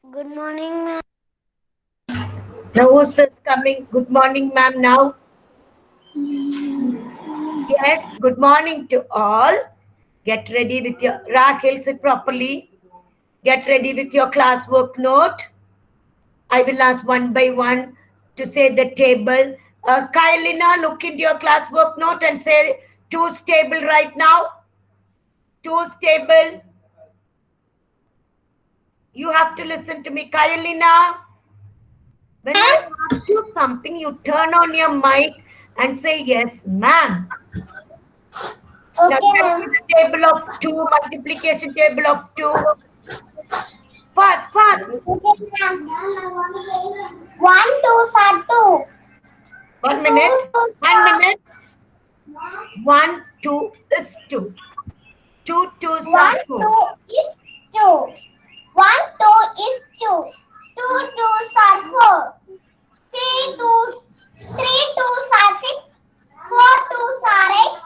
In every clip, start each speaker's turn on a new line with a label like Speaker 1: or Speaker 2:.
Speaker 1: Good morning, ma'am.
Speaker 2: Now who's this coming? Good morning, ma'am. Now, yes, good morning to all. Get ready with your Rahel, sit properly. Get ready with your classwork note. I will ask one by one to say the table. Kylina, look into your classwork note and say two's table right now. Two's table. You have to listen to me, Kylina. When I ask you something, you turn on your mic and say yes, ma'am. Now
Speaker 1: Okay,
Speaker 2: tell me
Speaker 1: ma'am.
Speaker 2: the table of 2, multiplication table of 2. Fast, fast.
Speaker 1: Okay, ma'am. 1, 2 are 2. 2,
Speaker 2: 1 minute.
Speaker 1: 2
Speaker 2: 1
Speaker 1: are
Speaker 2: minute. 1, 2 is 2. 2 twos are
Speaker 1: 1,
Speaker 2: 4.
Speaker 1: 2 is 2. 1, 2 is 2. 2 twos are 4. 3, 2, 3 twos are 6. 4 twos are 8.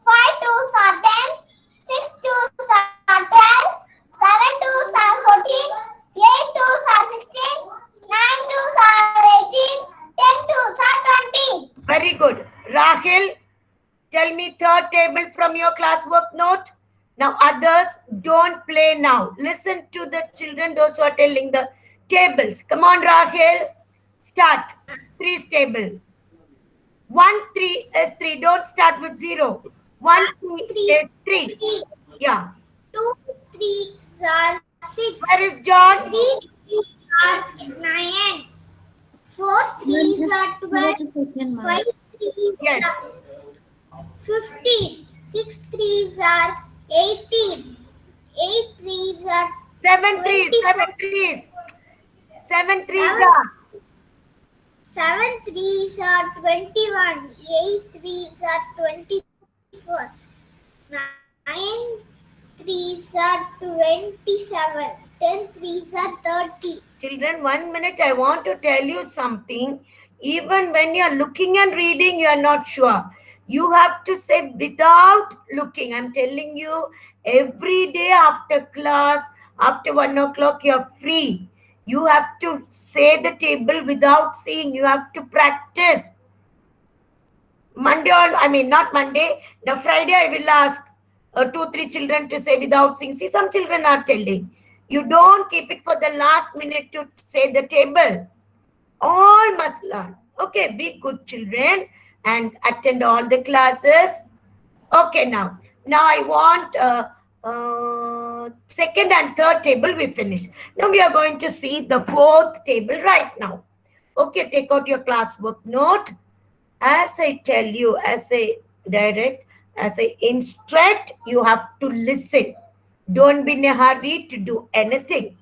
Speaker 1: 5 twos are 10. 6 twos are 12. 7 twos are 14. 8 twos are 16. 9 twos are 18. 10 twos are 20.
Speaker 2: Very good. Rahil, tell me third table from your classwork note. Now others, don't play now. Listen to the children, those who are telling the tables. Come on, Rahil. Start. Three's table. 1, 3 is 3. Don't start with 0. 1, 3
Speaker 1: 3,
Speaker 2: is 3.
Speaker 1: 3,
Speaker 2: Yeah.
Speaker 1: 2, 3 are 6.
Speaker 2: Where is John?
Speaker 1: 3 3 are 9. 4
Speaker 3: Ma'am,
Speaker 1: 3s are 12.
Speaker 3: just a second, ma'am.
Speaker 1: 5 3s
Speaker 2: Yes.
Speaker 1: are 15. 6 3s are 18. 8 3s are
Speaker 2: 7 threes.
Speaker 1: 24.
Speaker 2: 7 threes. 7 threes
Speaker 1: 7
Speaker 2: are.
Speaker 1: 7 3s are 21. 8 3s are 24. 9 3s are 27. 10 3s are 30.
Speaker 2: Children, 1 minute. I want to tell you something. Even when you are looking and reading, you are not sure. You have to say without looking. I'm telling you, every day after class, after 1 o'clock, you're free. You have to say the table without seeing. You have to practice. Monday, or I mean, not Monday. Now, Friday, I will ask 2, 3 children to say without seeing. See, some children are telling. You don't keep it for the last minute to say the table. All must learn. Okay, be good children and attend all the classes. Okay, now I want second and third table we finished. Now we are going to see the fourth table right now. Okay, take out your classwork note. As I tell you, as I direct, as I instruct, you have to listen. Don't be in a hurry to do anything.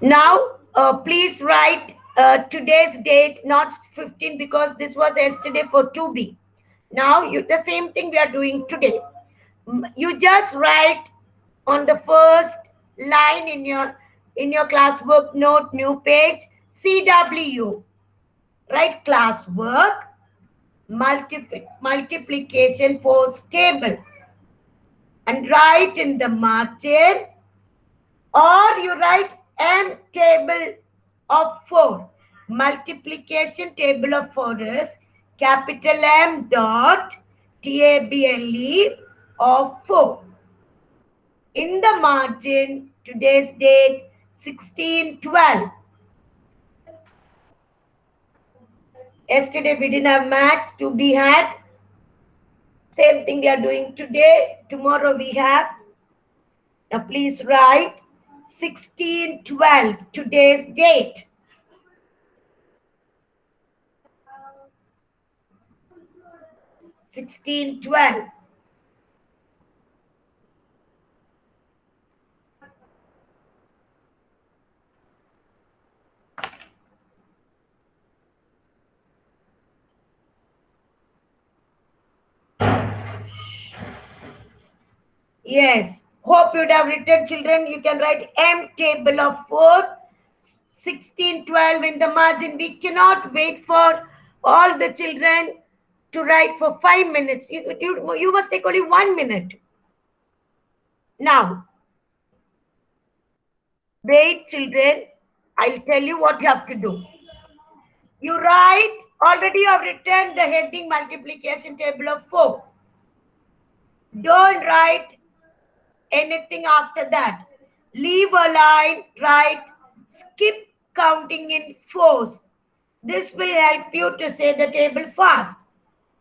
Speaker 2: Now, please write today's date, not 15, because this was yesterday for 2B. Now, the same thing we are doing today. You just write on the first line in your classwork note, new page, CW. Write classwork, multiplication for table, and write in the margin, or you write M table of 4. Multiplication table of 4 is capital M dot TABLE of 4. In the margin, today's date 16/12. Yesterday we didn't have maths to be had. Same thing we are doing today. Tomorrow we have. Now please write 16/12, today's date. Sixteen 12. Yes. Hope you'd have written, children. You can write M table of 4, 16/12 in the margin. We cannot wait for all the children to write for 5 minutes. You must take only 1 minute. Now, Wait, children. I'll tell you what you have to do. You write, already you have written the heading multiplication table of 4. Don't write anything after that. Leave a line, write, skip counting in fours. This will help you to say the table fast.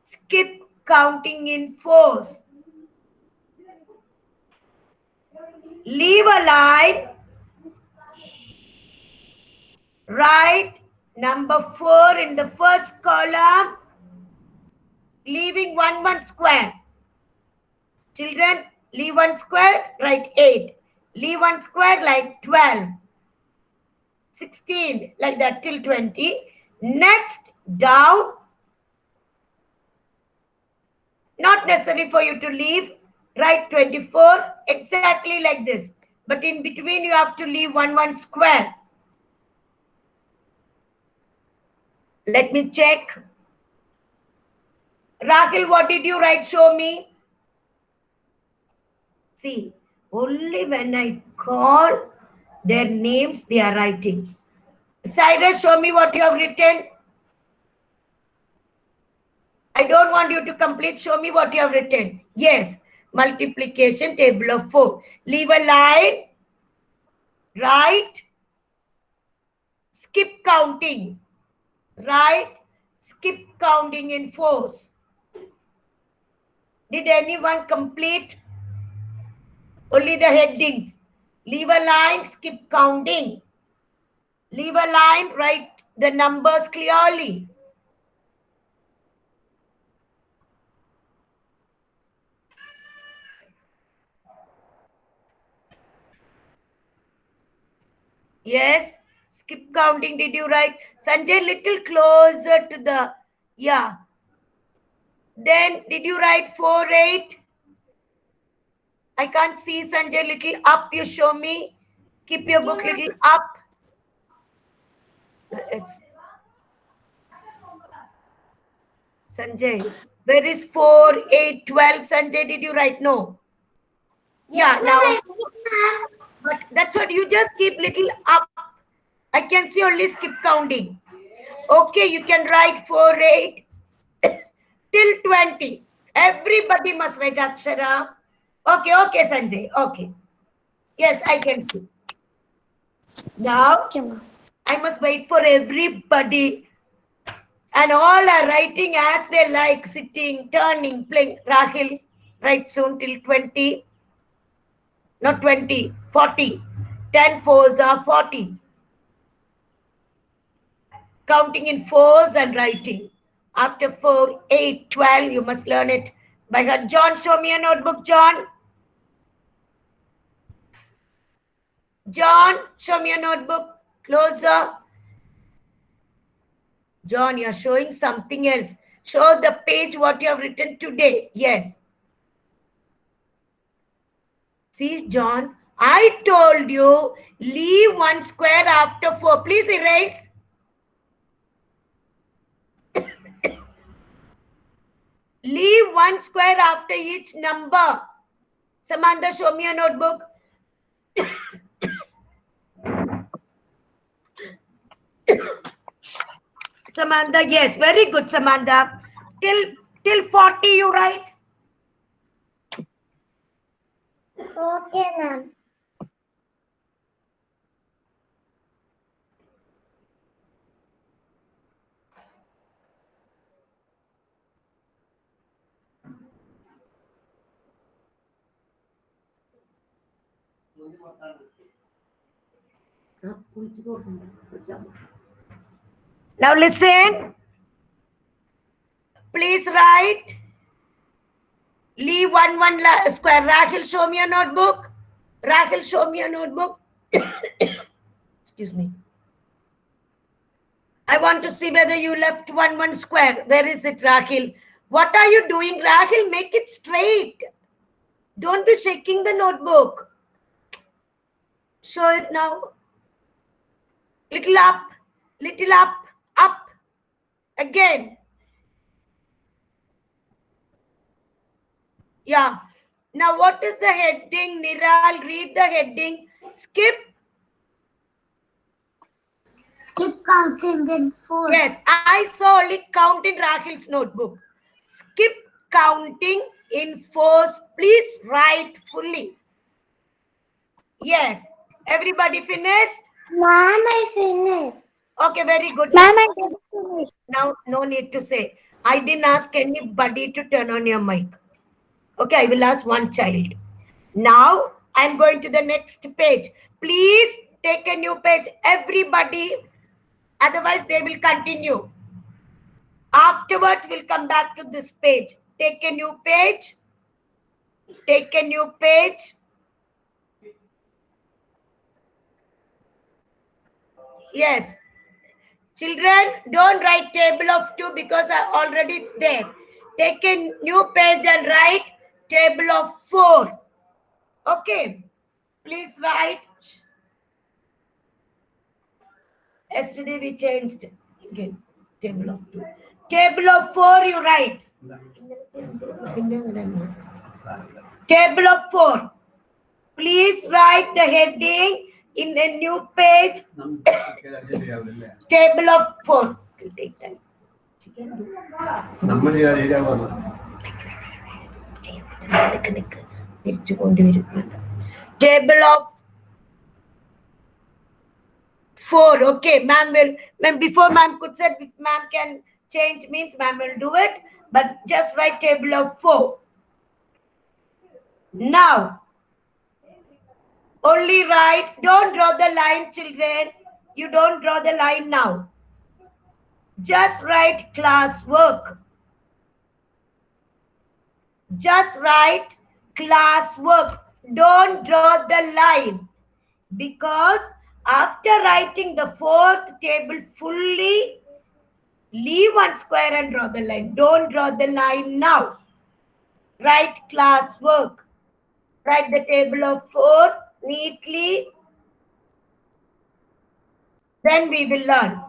Speaker 2: Skip counting in fours. Leave a line, write number 4 in the first column, leaving 1 square. Children, leave 1 square, write 8. Leave 1 square, like 12. 16, like that till 20. Next, down. Not necessary for you to leave. Write 24, exactly like this. But in between, you have to leave 1 square. Let me check. Rahul, what did you write? Show me. See, only when I call their names, they are writing. Cyrus, show me what you have written. I don't want you to complete. Show me what you have written. Yes, multiplication table of 4. Leave a line. Write. Skip counting. Write. Skip counting in fours. Did anyone complete? Only the headings. Leave a line. Skip counting. Leave a line. Write the numbers clearly. Yes, skip counting. Did you write? Sanjay, little closer to the, yeah. Then did you write 4, 8? I can't see, Sanjay. Little up, you show me. Keep your book little up. It's Sanjay. Where is 4, 8, 12? Sanjay, did you write? No.
Speaker 1: Yes,
Speaker 2: Yeah, now. But that's what you just keep little up. I can see only skip counting. Okay, you can write 4, 8 till 20. Everybody must write Akshara. Okay, okay, Sanjay. Okay. Yes, I can see. Now, I must wait for everybody. And all are writing as they like, sitting, turning, playing. Rahil, write soon till 20. Not 20, 40. 10 fours are 40. Counting in fours and writing. After 4, 8, 12, you must learn it by heart. John, show me a notebook, John. John, show me a notebook. Closer. John, you're showing something else. Show the page what you have written today. Yes. See, John, I told you, leave 1 square after 4. Please erase. Leave 1 square after each number. Samantha, show me a notebook. Samantha, yes, very good, Samantha. Till 40 you write.
Speaker 1: Okay, ma'am.
Speaker 2: Now listen. Please write. Leave 1 square. Rahil, show me a notebook. Rahil, show me a notebook. Excuse me. I want to see whether you left 1 square. Where is it, Rahil? What are you doing, Rahil? Make it straight. Don't be shaking the notebook. Show it now. Little up, up. Again. Yeah. Now what is the heading? Niral, read the heading. Skip
Speaker 1: Skip counting in fours.
Speaker 2: Yes, I saw only count in Rahil's notebook. Skip counting in fours. Please write fully. Yes. Everybody finished?
Speaker 1: Ma'am, I finished.
Speaker 2: Okay, very good.
Speaker 1: Ma'am, I didn't finish.
Speaker 2: Now, no need to say. I didn't ask anybody to turn on your mic. Okay, I will ask one child. Now, I'm going to the next page. Please take a new page, everybody. Otherwise, they will continue. Afterwards, we'll come back to this page. Take a new page. Take a new page. Yes. Children, don't write table of 2 because already it's there. Take a new page and write table of 4. Okay. Please write. Yesterday we changed again. Table of 2. Table of 4 you write. Table of 4. Please write the heading in a new page. Table of 4. It will take time. Table of 4. Okay, ma'am will. Ma'am, before ma'am could say, if ma'am can change means ma'am will do it. But just write table of 4. Now, only write. Don't draw the line, children. You don't draw the line now. Just write class work. Just write class work. Don't draw the line. Because after writing the 4th table fully, leave one square and draw the line. Don't draw the line now. Write class work. Write the table of 4 neatly. Then we will learn.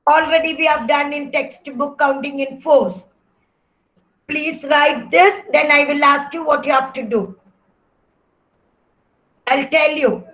Speaker 2: Already we have done in textbook counting in 4s. Please write this. Then I will ask you what you have to do. I'll tell you.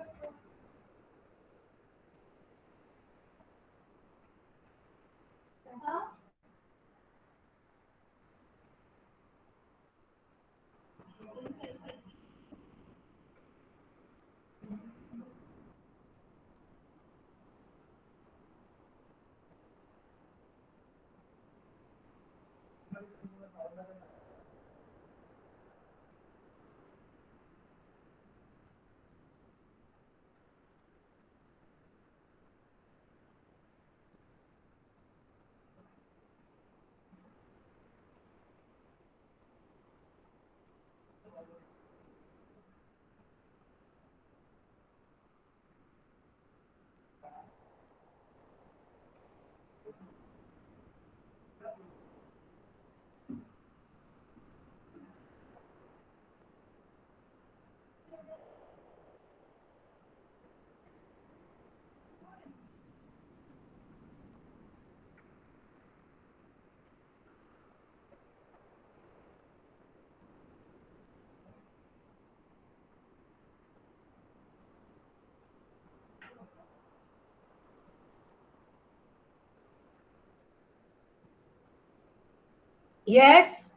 Speaker 2: Yes.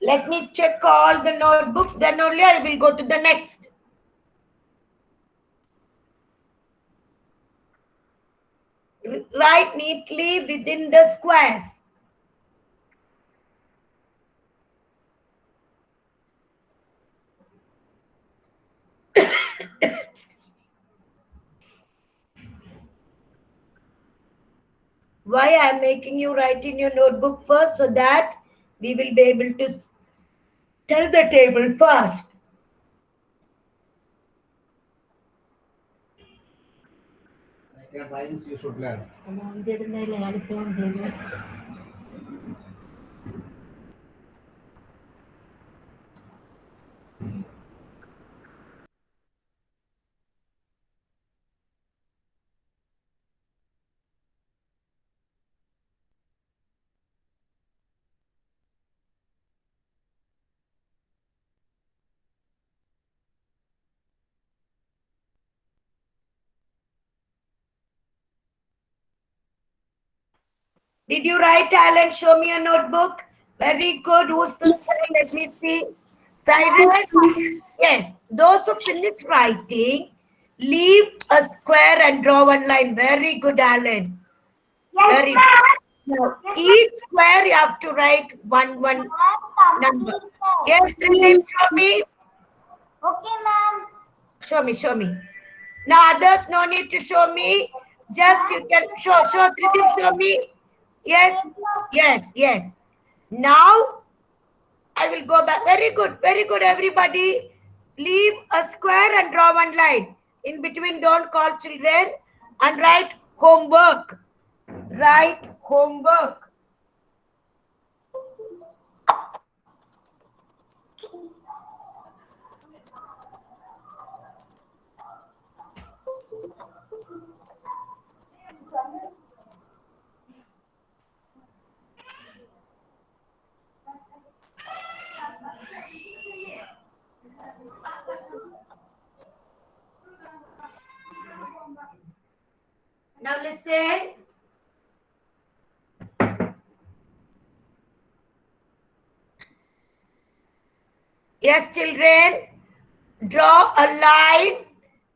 Speaker 2: Let me check all the notebooks. Then only I will go to the next. Write neatly within the squares. Why I am making you write in your notebook first, so that we will be able to tell the table first.
Speaker 3: Rhymes you should learn.
Speaker 2: Did you write, Alan? Show me a notebook. Very good. Who's the square? Let me see. Cyrus? Yes. Those who finish writing, leave a square and draw one line. Very good, Alan.
Speaker 1: Yes,
Speaker 2: Very good.
Speaker 1: ma'am.
Speaker 2: Now, each square you have to write one number. Yes, Tridip, show me.
Speaker 1: Okay, ma'am.
Speaker 2: Show me. Now others no need to show me. Just you can show Tridip, show me. Yes. Now I will go back. Very good, everybody. Leave a square and draw one line. In between, don't call children and write homework. Write homework. Now listen. Yes, children. Draw a line.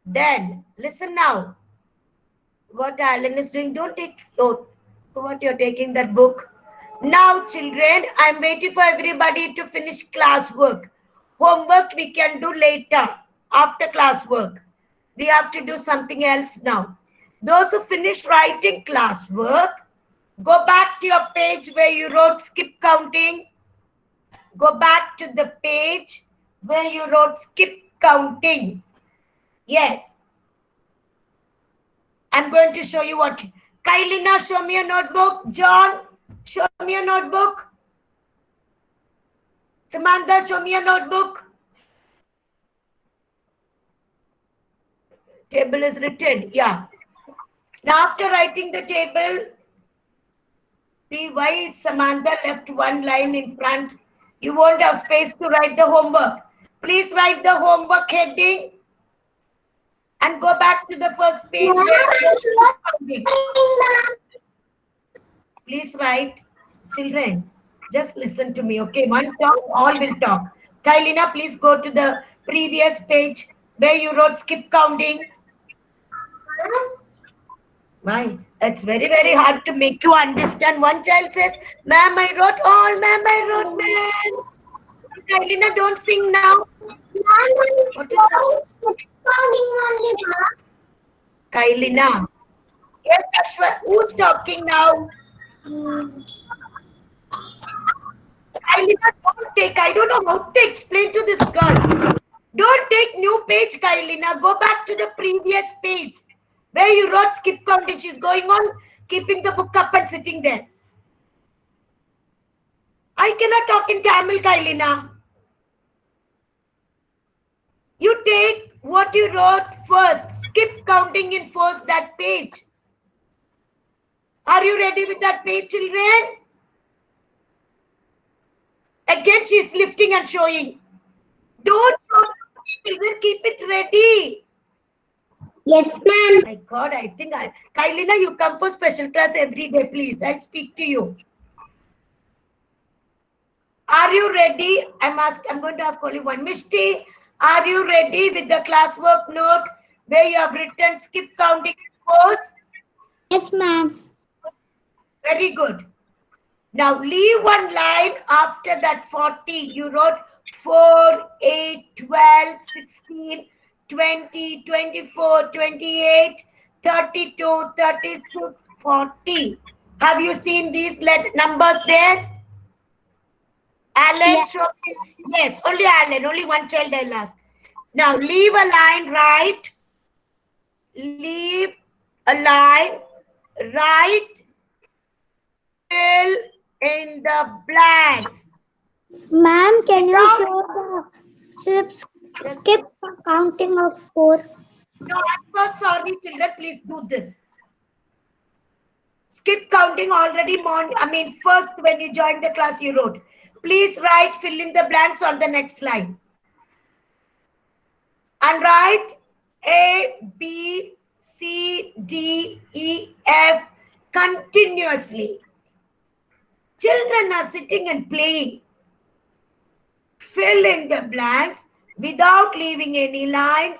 Speaker 2: Then listen now. What Alan is doing, don't take what you're taking that book. Now, children, I'm waiting for everybody to finish classwork. Homework we can do later after classwork. We have to do something else now. Those who finish writing classwork, go back to your page where you wrote skip counting. Go back to the page where you wrote skip counting. Yes. I'm going to show you what. Kailina, show me a notebook. John, show me a notebook. Samantha, show me a notebook. Table is written. Yeah. Now, after writing the table, see why Samantha left one line in front. You won't have space to write the homework. Please write the homework heading and go back to the first page. Please write, children, just listen to me, okay? One talk, all will talk. Kailina, please go to the previous page where you wrote skip counting. Why? It's very hard to make you understand. One child says, ma'am, I wrote all, ma'am, I wrote, ma'am. Kailina, don't sing now. What is that? Kailina. Yes, Ashwa, who's talking now? Kailina, don't take. I don't know how to explain to this girl. Don't take new page, Kailina. Go back to the previous page where you wrote skip counting. She's going on keeping the book up and sitting there. I cannot talk in Tamil, Kailina. You take what you wrote first. Skip counting in first that page. Are you ready with that page, children? Again, she's lifting and showing. Don't children, keep it ready.
Speaker 1: Yes, ma'am.
Speaker 2: My God, I think Kailina, you come for special class every day, please. I'll speak to you. Are you ready? I'm going to ask only one. Mishti, are you ready with the classwork note where you have written skip counting course?
Speaker 1: Yes, ma'am.
Speaker 2: Very good. Now leave one line after that 40. You wrote 4, 8, 12, 16, 20, 24, 28, 32, 36, 40. Have you seen these numbers there? Alan, show me. Yes, only Alan, only one child I'll ask. Now leave a line right. Leave a line right. Fill in the blanks.
Speaker 1: Ma'am, can you show the skip counting of 4?
Speaker 2: No, I'm so sorry, children. Please do this. Skip counting already. First when you joined the class, you wrote. Please write, fill in the blanks on the next line. And write A, B, C, D, E, F continuously. children are sitting and playing. Fill in the blanks without leaving any lines.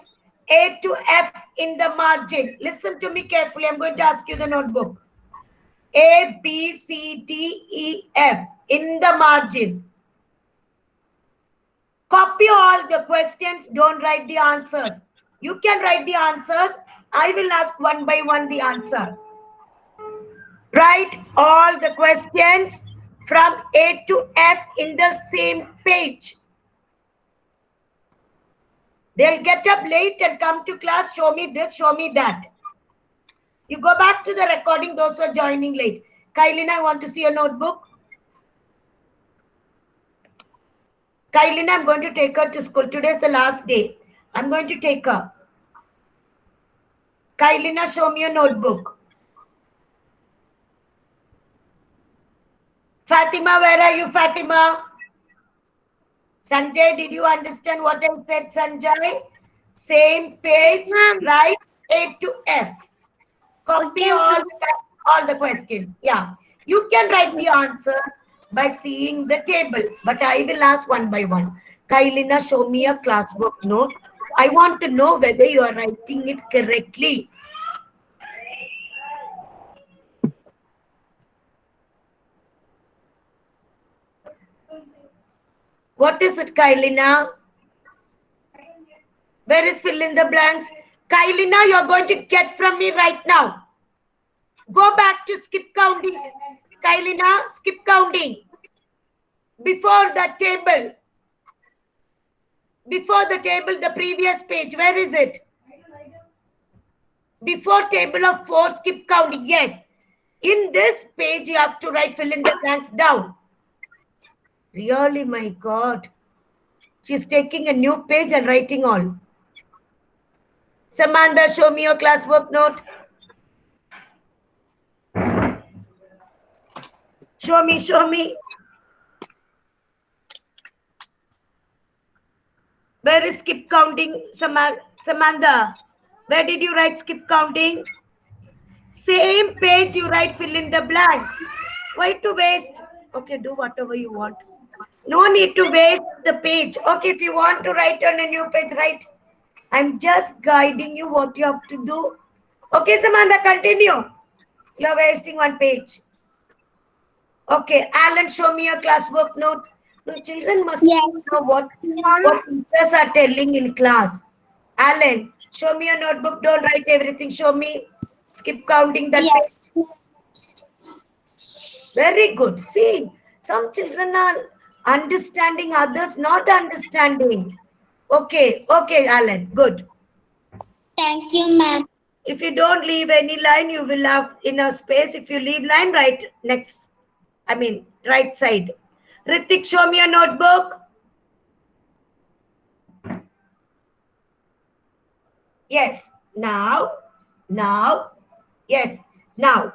Speaker 2: A to F in the margin. Listen to me carefully. I'm going to ask you the notebook. A, B, C, D, E, F in the margin. Copy all the questions. Don't write the answers. You can write the answers. I will ask one by one the answer. Write all the questions from A to F in the same page. They'll get up late and come to class, show me this, show me that. You go back to the recording, those who are joining late. Kailina, I want to see your notebook. Kailina, I'm going to take her to school. Today's the last day. I'm going to take her. Kailina, show me your notebook. Fatima, where are you, Fatima? Sanjay, did you understand what I said, Sanjay? Same page, right? A to F. Copy all the questions. Yeah. You can write the answers by seeing the table, but I will ask one by one. Kailina, show me a classwork note. I want to know whether you are writing it correctly. What is it, Kailina? Where is fill in the blanks? Kailina, you're going to get from me right now. Go back to skip counting. Kailina, skip counting. Before the table. Before the table, the previous page. Where is it? Before table of 4, skip counting. Yes. In this page, you have to write fill in the blanks down. Really, my God. She's taking a new page and writing all. Samantha, show me your classwork note. Show me, show me. Where is skip counting, Samantha? Where did you write skip counting? Same page you write fill in the blanks. Why to waste? Okay, do whatever you want. No need to waste the page. Okay, if you want to write on a new page, write. I'm just guiding you what you have to do. Okay, Samantha, continue. You're wasting one page. Okay, Alan, show me your classwork note. No, children must know what teachers are telling in class. Alan, show me your notebook. Don't write everything. Show me. Skip counting that.
Speaker 1: Yes.
Speaker 2: Very good. See, some children are understanding, others not understanding. Okay, okay, Alan. Good.
Speaker 1: Thank you, ma'am.
Speaker 2: If you don't leave any line, you will have enough space. If you leave line, right next. Right side. Ritik, show me a notebook. Yes. Now. Yes. Now.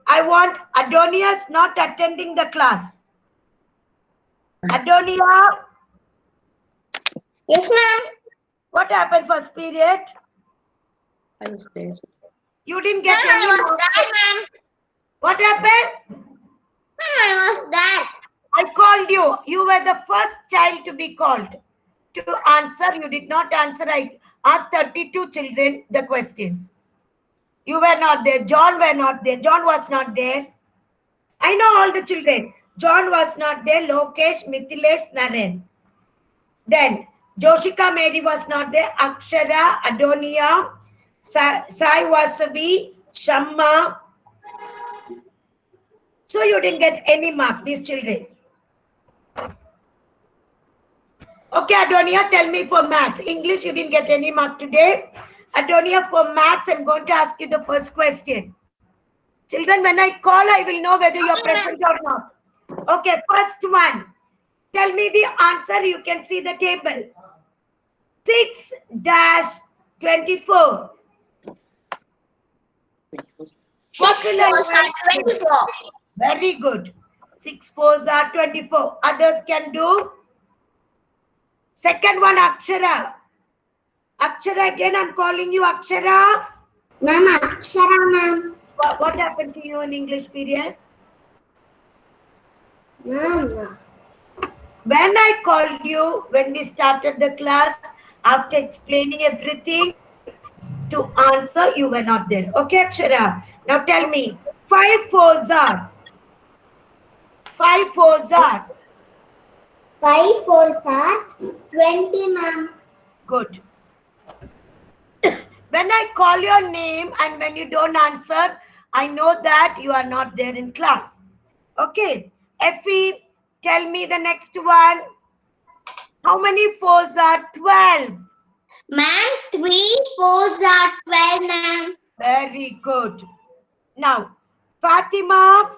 Speaker 2: I want Adonia's not attending the class. Adonia.
Speaker 1: Yes, ma'am.
Speaker 2: What happened first period?
Speaker 3: I was there.
Speaker 2: You didn't get
Speaker 1: Ma'am,
Speaker 2: any
Speaker 1: I was
Speaker 2: marks.
Speaker 1: there, ma'am.
Speaker 2: What happened?
Speaker 1: Ma'am, I was there.
Speaker 2: I called you. You were the first child to be called to answer. You did not answer. I asked 32 children the questions. You were not there. John were not there. John was not there. I know all the children. John was not there. Lokesh, Mithilesh, Naren. Then Joshika Mary was not there. Akshara, Adonia, Sai Vasavi, Shamma. So you didn't get any mark, these children. Okay, Adonia, tell me for maths. English, you didn't get any mark today. Adonia, for maths, I'm going to ask you the first question. Children, when I call, I will know whether you're present or not. Okay, first one. Tell me the answer. You can see the table. 6-24.
Speaker 1: 6 4s are 24.
Speaker 2: Very good. 6 4s are 24. Others can do. Second one, Akshara. Akshara, again, I'm calling you Akshara.
Speaker 1: Ma'am, Akshara, ma'am.
Speaker 2: What happened to you in English period?
Speaker 1: Ma'am.
Speaker 2: When I called you, when we started the class, after explaining everything to answer, you were not there. Okay, Akshara. Now tell me, 5 fours are. 5 fours are.
Speaker 1: 5 fours are 20, ma'am.
Speaker 2: Good. When I call your name and when you don't answer, I know that you are not there in class. Okay. Effie, tell me the next one. How many fours are 12?
Speaker 1: Ma'am, 3 fours are 12, ma'am.
Speaker 2: Very good. Now, Fatima,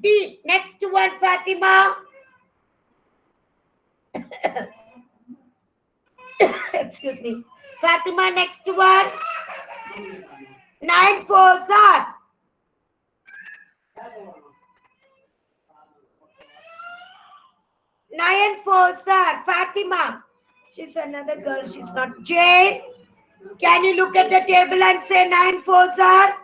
Speaker 2: D. Next one, Fatima. Excuse me. Fatima, next one. 9 fours are. 9 fours are. Fatima. She's another girl. She's not. Jane, can you look at the table and say 9 fours are?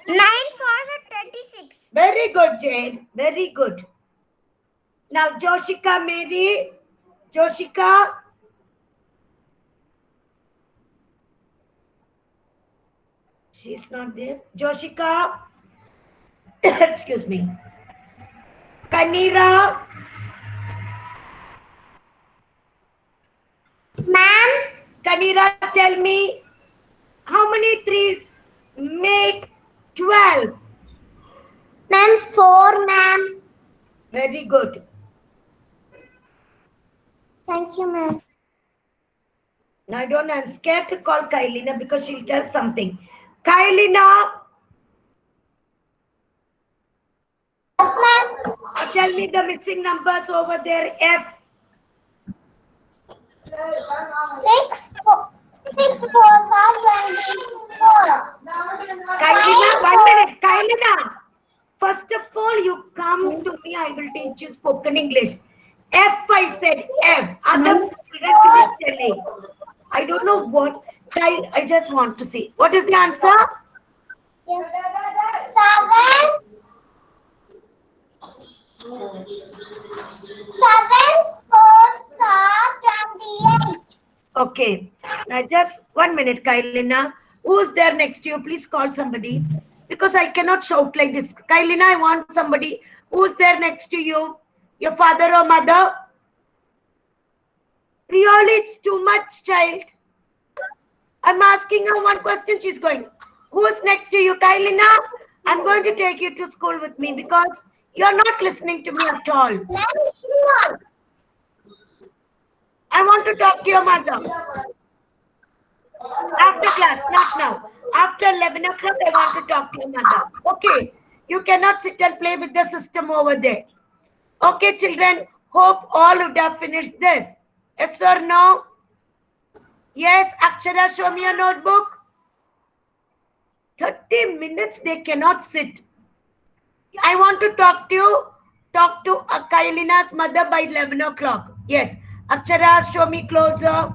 Speaker 1: Nine fours are 36.
Speaker 2: Very good, Jane. Very good. Now, Joshika, Mary. Joshika. She's not there. Joshika. Excuse me. Kanira.
Speaker 1: Ma'am,
Speaker 2: Kanira, tell me how many threes make 12?
Speaker 1: ma'am, 4, ma'am.
Speaker 2: Very good.
Speaker 1: Thank you, ma'am.
Speaker 2: Now I don't, I'm scared to call Kailina because she'll tell something. Kailina,
Speaker 1: Yes, ma'am.
Speaker 2: tell me the missing numbers over there. F.
Speaker 1: 6 fours are 24.
Speaker 2: Kailina, 1 minute. Kailina, first of all, you come to me. I will teach you spoken English. F, I said F. Other children finish telling. I don't know what. I just want to see. What is the answer?
Speaker 1: 7 fours are 28.
Speaker 2: Okay. Now just 1 minute, Kailina. Who's there next to you? Please call somebody. Because I cannot shout like this. Kailina, I want somebody. Who's there next to you? Your father or mother? Really, it's too much, child. I'm asking her one question. She's going. Who's next to you, Kailina? I'm going to take you to school with me because you're not listening to me at all. I want to talk to your mother. After class, not now. After 11 o'clock, I want to talk to your mother. Okay. You cannot sit and play with the system over there. Okay, children. Hope all would have finished this. Yes or no? Yes, Akshara, show me your notebook. 30 minutes they cannot sit. I want to talk to Kailina's mother by 11 o'clock. Yes. Akshara, show me closer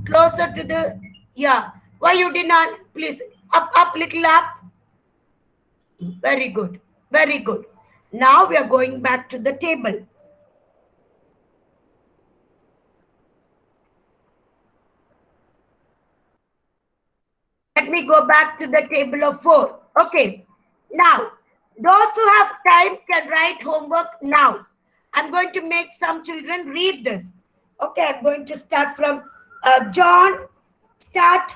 Speaker 2: to the, yeah. Why you did not, please, up, little up. Very good. Very good. Now we are going back to the table. Let me go back to the table of 4. Okay. Now, those who have time can write homework now. I'm going to make some children read this. Okay, I'm going to start from John. Start.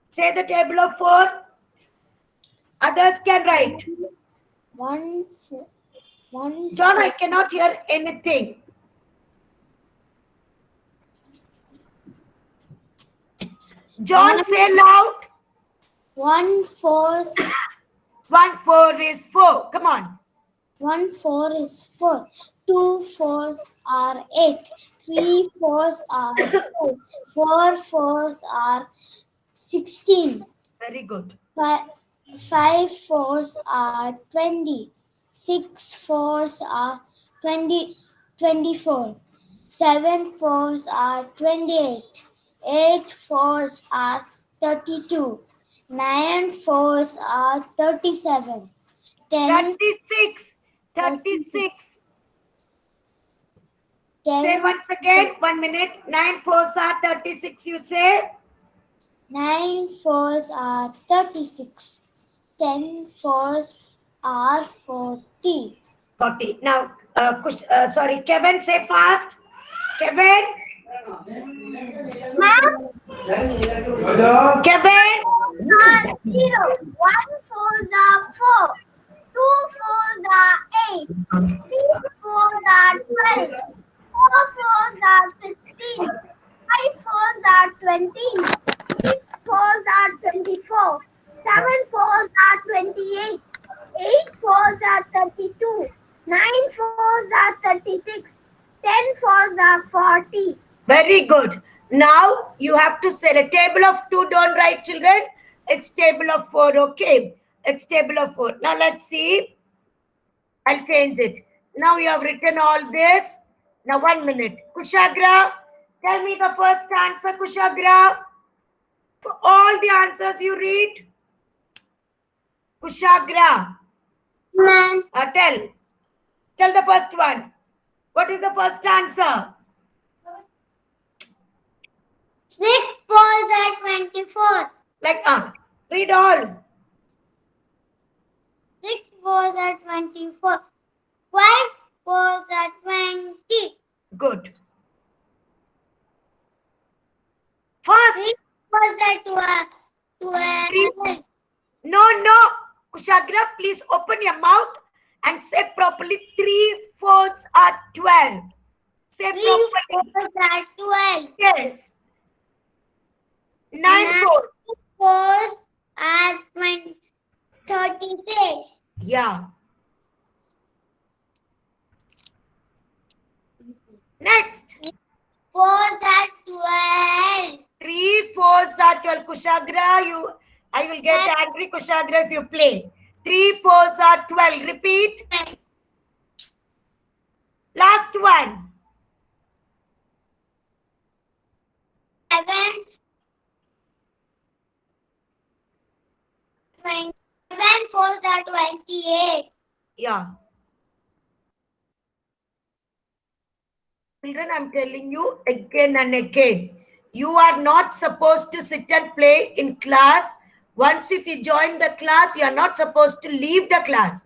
Speaker 2: Say the table of 4. Others can write.
Speaker 1: 1,
Speaker 2: John, I cannot hear anything. John, say loud.
Speaker 1: 1 4.
Speaker 2: 1 4 is 4. Come on.
Speaker 1: 1 4 is 4. 2 fours are 8. 3 fours are 12. 4 fours are 16.
Speaker 2: Very good.
Speaker 1: 5 fours are 20. 6 fours are 24. 7 fours are 28. 8 fours are 32. 9 and 4s are 37. 10,
Speaker 2: 36. 36.
Speaker 1: 10,
Speaker 2: Say once again, 1 minute. 9 4s are 36, you say?
Speaker 1: 9 4s are 36. 10 4s are 40.
Speaker 2: 40. Now, sorry, Kevin, say fast. Kevin? Kevin?
Speaker 1: 0. 1 4s are 4. 2 4s are 8. 3 4s are 12. 4 4s are 16. 5 4s are 20. 6 4s are 24. 7 4s are 28. 8 4s are 32. 9 4s are 36. 10 4s are 40.
Speaker 2: Very good. Now, you have to say a table of 2, don't write, children. It's table of 4, okay? It's table of 4. Now, let's see. I'll change it. Now, you have written all this. Now, 1 minute. Kushagra, tell me the first answer, Kushagra. For all the answers you read. Kushagra.
Speaker 1: Ma'am.
Speaker 2: Tell the first one. What is the first answer?
Speaker 1: 6 4s are 24.
Speaker 2: Like, read all.
Speaker 1: 6 4s are 24. 5 4s are 20.
Speaker 2: Good. Fast.
Speaker 1: 3 4s are 12.
Speaker 2: No. Kushagra, please open your mouth and say properly. 3 4s are 12. Say
Speaker 1: 3
Speaker 2: properly.
Speaker 1: 4s are 12.
Speaker 2: Yes. 9 4.
Speaker 1: 4s are 36.
Speaker 2: Yeah. Next.
Speaker 1: 4s are 12.
Speaker 2: 3 4s are 12. Kushagra, I will get angry, Kushagra, if you play. 3 4s are 12. Repeat. Last one.
Speaker 1: 7 4s are 28.
Speaker 2: Yeah. Children, I'm telling you again and again. You are not supposed to sit and play in class. Once if you join the class, you are not supposed to leave the class.